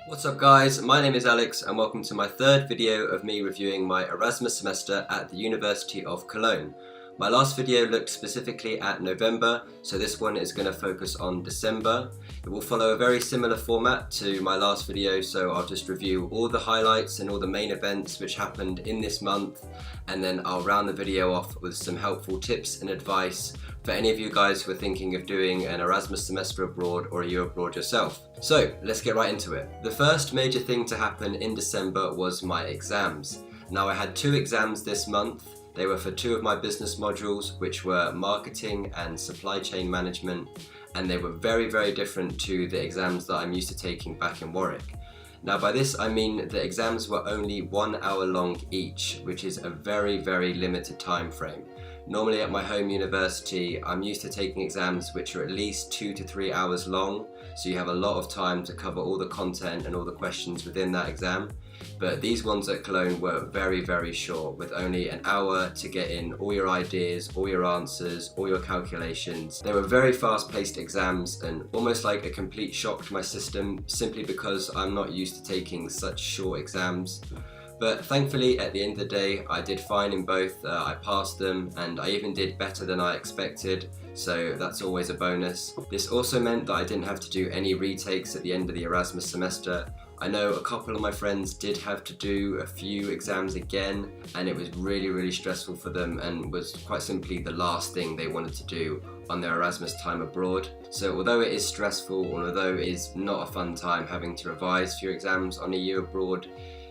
What's up guys, my name is Alex and welcome to my third video of me reviewing my Erasmus semester at the University of Cologne. My last video looked specifically at November, so this one is going to focus on December. It will follow a very similar format to my last video, so I'll just review all the highlights and all the main events which happened in this month, and then I'll round the video off with some helpful tips and advice for any of you guys who are thinking of doing an Erasmus semester abroad or a year abroad yourself. So let's get right into it. The first major thing to happen in December was my exams. Now I had 2 exams this month. They were for 2 of my business modules, which were marketing and supply chain management, and they were very, very different to the exams that I'm used to taking back in Warwick. Now by this I mean the exams were only 1 hour long each, which is a very, very limited time frame. Normally at my home university, I'm used to taking exams which are at least 2 to 3 hours long, so you have a lot of time to cover all the content and all the questions within that exam. But these ones at Cologne were very, very short, with only an hour to get in all your ideas, all your answers, all your calculations. They were very fast-paced exams and almost like a complete shock to my system, simply because I'm not used to taking such short exams. But thankfully at the end of the day I did fine in both. I passed them and I even did better than I expected, so that's always a bonus. This also meant that I didn't have to do any retakes at the end of the Erasmus semester. I know a couple of my friends did have to do a few exams again, and it was really, really stressful for them and was quite simply the last thing they wanted to do on their Erasmus time abroad. So although it is stressful, and although it is not a fun time having to revise for your exams on a year abroad,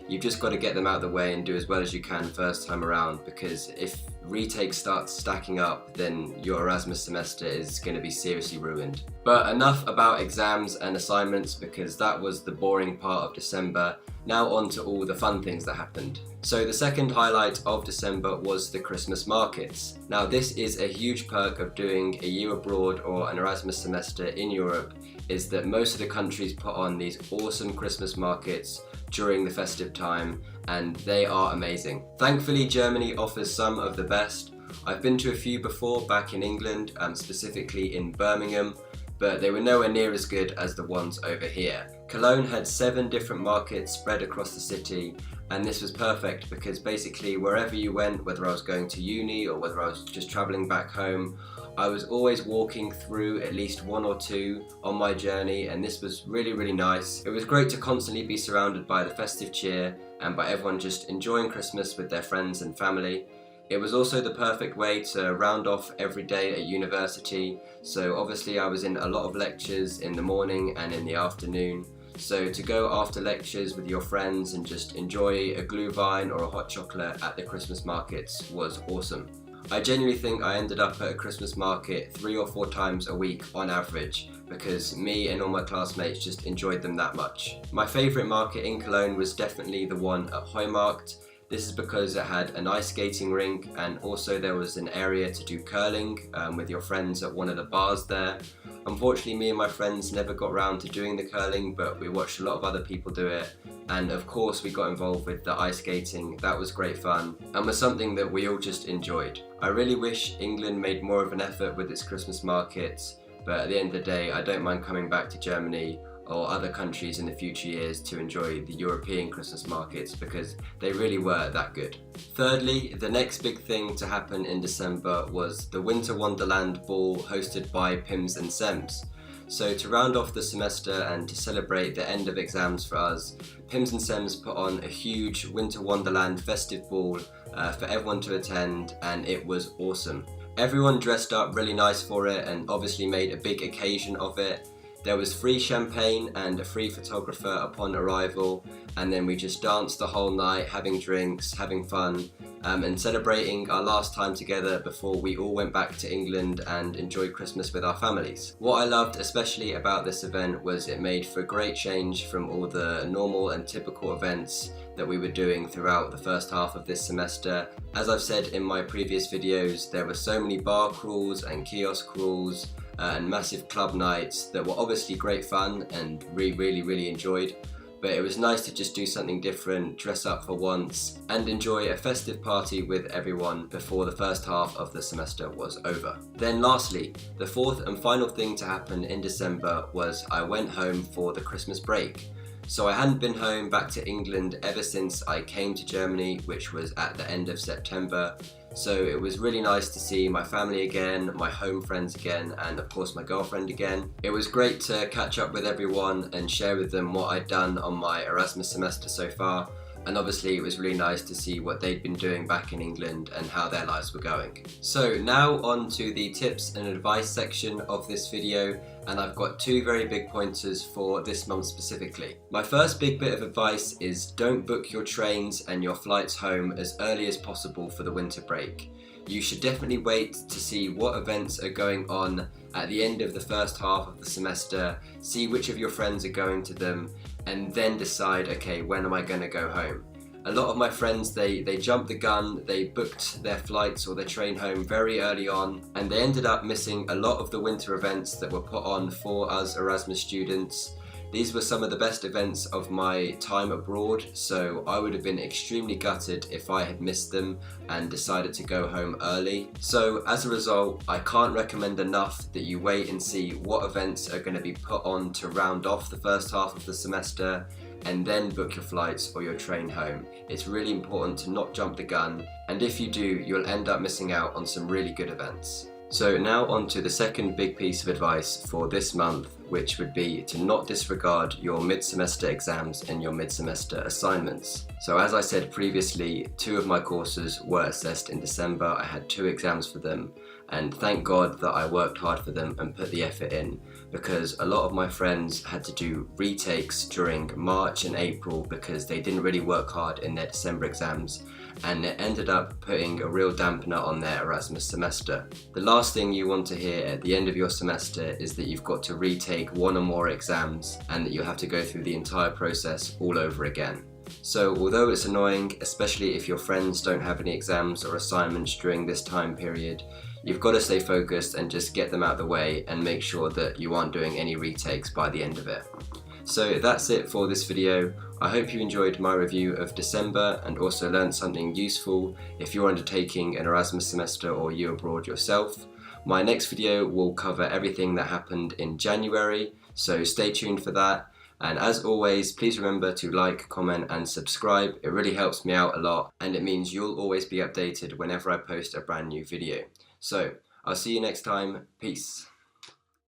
you've just got to get them out of the way and do as well as you can first time around, because if retakes start stacking up, then your Erasmus semester is going to be seriously ruined. But enough about exams and assignments, because that was the boring part of December. Now on to all the fun things that happened. So the second highlight of December was the Christmas markets. Now this is a huge perk of doing a year abroad or an Erasmus semester in Europe, is that most of the countries put on these awesome Christmas markets during the festive time, and they are amazing. Thankfully Germany offers some of the best. I've been to a few before back in England, specifically in Birmingham, but they were nowhere near as good as the ones over here. Cologne had 7 different markets spread across the city, and this was perfect because basically wherever you went, whether I was going to uni or whether I was just travelling back home, I was always walking through at least 1 or 2 on my journey, and this was really, really nice. It was great to constantly be surrounded by the festive cheer and by everyone just enjoying Christmas with their friends and family. It was also the perfect way to round off every day at university, so obviously I was in a lot of lectures in the morning and in the afternoon. So to go after lectures with your friends and just enjoy a glühwein or a hot chocolate at the Christmas markets was awesome. I genuinely think I ended up at a Christmas market 3 or 4 times a week on average, because me and all my classmates just enjoyed them that much. My favourite market in Cologne was definitely the one at Heumarkt. This is because it had an ice skating rink, and also there was an area to do curling with your friends at one of the bars there. Unfortunately me and my friends never got round to doing the curling, but we watched a lot of other people do it, and of course we got involved with the ice skating. That was great fun and was something that we all just enjoyed. I really wish England made more of an effort with its Christmas markets, but at the end of the day I don't mind coming back to Germany or other countries in the future years to enjoy the European Christmas markets, because they really were that good. Thirdly, the next big thing to happen in December was the Winter Wonderland ball hosted by PIMS and SEMS. So to round off the semester and to celebrate the end of exams for us, PIMS and SEMS put on a huge Winter Wonderland festive ball for everyone to attend, and it was awesome. Everyone dressed up really nice for it and obviously made a big occasion of it. There was free champagne and a free photographer upon arrival, and then we just danced the whole night, having drinks, having fun, and celebrating our last time together before we all went back to England and enjoyed Christmas with our families. What I loved especially about this event was it made for a great change from all the normal and typical events that we were doing throughout the first half of this semester. As I've said in my previous videos, there were so many bar crawls and kiosk crawls and massive club nights that were obviously great fun and we really enjoyed, but it was nice to just do something different, dress up for once and enjoy a festive party with everyone before the first half of the semester was over. Then lastly, the fourth and final thing to happen in December was I went home for the Christmas break. So I hadn't been home back to England ever since I came to Germany, which was at the end of September. So it was really nice to see my family again, my home friends again, and of course my girlfriend again. It was great to catch up with everyone and share with them what I'd done on my Erasmus semester so far. And obviously it was really nice to see what they'd been doing back in England and how their lives were going. So now on to the tips and advice section of this video, and I've got two very big pointers for this month specifically. My first big bit of advice is don't book your trains and your flights home as early as possible for the winter break. You should definitely wait to see what events are going on at the end of the first half of the semester, see which of your friends are going to them, and then decide, okay, when am I going to go home? A lot of my friends, they jumped the gun, they booked their flights or their train home very early on, and they ended up missing a lot of the winter events that were put on for us Erasmus students. These were some of the best events of my time abroad, so I would have been extremely gutted if I had missed them and decided to go home early. So as a result, I can't recommend enough that you wait and see what events are going to be put on to round off the first half of the semester, and then book your flights or your train home. It's really important to not jump the gun, and if you do, you'll end up missing out on some really good events. So now on to the second big piece of advice for this month, which would be to not disregard your mid-semester exams and your mid-semester assignments. So as I said previously, 2 of my courses were assessed in December. I had 2 exams for them, and thank God that I worked hard for them and put the effort in, because a lot of my friends had to do retakes during March and April because they didn't really work hard in their December exams, and it ended up putting a real dampener on their Erasmus semester. The last thing you want to hear at the end of your semester is that you've got to retake 1 or more exams and that you'll have to go through the entire process all over again. So although it's annoying, especially if your friends don't have any exams or assignments during this time period, you've got to stay focused and just get them out of the way and make sure that you aren't doing any retakes by the end of it. So that's it for this video. I hope you enjoyed my review of December and also learned something useful if you're undertaking an Erasmus semester or you abroad yourself. My next video will cover everything that happened in January, so stay tuned for that. And as always, please remember to like, comment and subscribe. It really helps me out a lot, and it means you'll always be updated whenever I post a brand new video. So I'll see you next time. Peace.